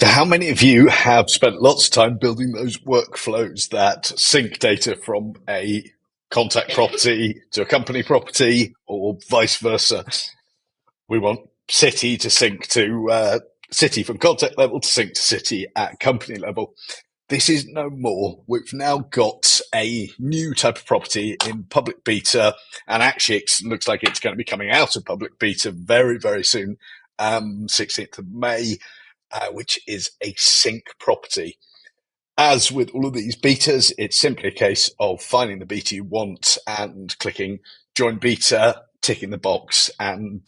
So how many of you have spent lots of time building those workflows that sync data from a contact property to a company property or vice versa? We want city to sync to city from contact level to sync to city at company level. This is no more. We've now got a new type of property in public beta, and actually it looks like it's going to be coming out of public beta very, very soon, 16th of May. Which is a sync property. As with all of these betas, it's simply a case of finding the beta you want and clicking join beta, ticking the box. And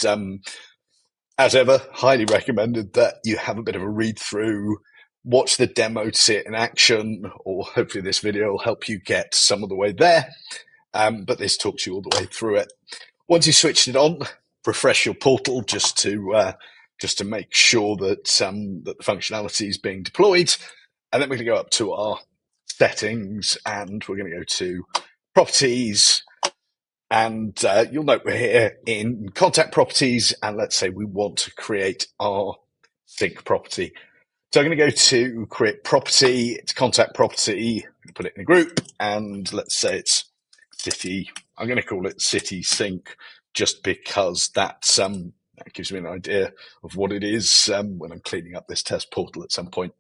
as ever, highly recommended that you have a bit of a read through, watch the demo to see it in action, or hopefully this video will help you get some of the way there. But this talks you all the way through it. Once you've switched it on, refresh your portal just to make sure that that the functionality is being deployed. And then we're going to go up to our settings and we're going to go to properties. And you'll note we're here in contact properties. And let's say we want to create our sync property. So I'm going to go to create property. It's contact property. I'm going to put it in a group. And let's say it's city. I'm going to call it city sync just because that gives me an idea of what it is when I'm cleaning up this test portal at some point.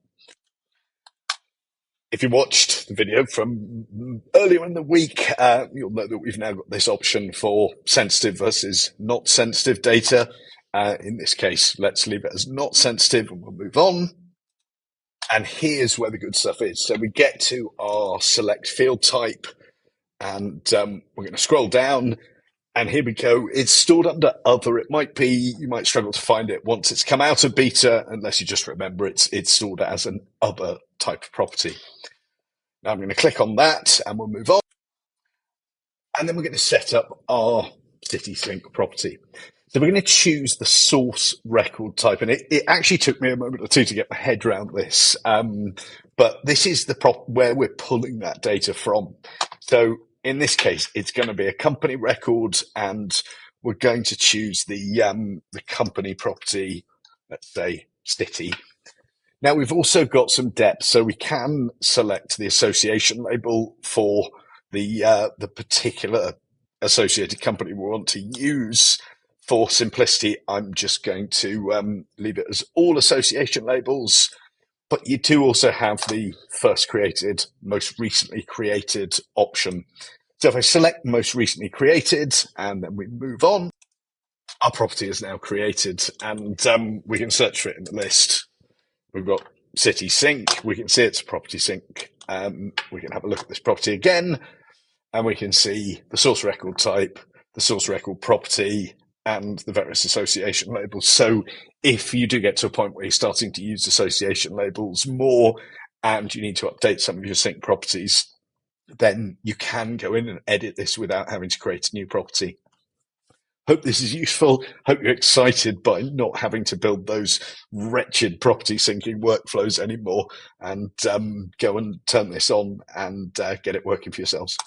If you watched the video from earlier in the week, you'll know that we've now got this option for sensitive versus not sensitive data. In this case, let's leave it as not sensitive and we'll move on. And here's where the good stuff is. So we get to our select field type and we're going to scroll down. And here we go. It's stored under other. It might be, you might struggle to find it once it's come out of beta, unless you just remember it's stored as an other type of property. Now I'm going to click on that and we'll move on. And then we're going to set up our city sync property. So we're going to choose the source record type. And it actually took me a moment or two to get my head around this. But this is the where we're pulling that data from. So in this case, it's going to be a company record, and we're going to choose the company property, let's say city. Now, we've also got some depth, so we can select the association label for the particular associated company we want to use. For simplicity, I'm just going to leave it as all association labels. But you do also have the first created, most recently created option. So if I select most recently created and then we move on, our property is now created and we can search for it in the list. We've got city sync. We can see it's a property sync. We can have a look at this property again and we can see the source record type, the source record property, and the various association labels. So if you do get to a point where you're starting to use association labels more and you need to update some of your sync properties, then you can go in and edit this without having to create a new property. Hope this is useful. Hope you're excited by not having to build those wretched property syncing workflows anymore, and go and turn this on and get it working for yourselves.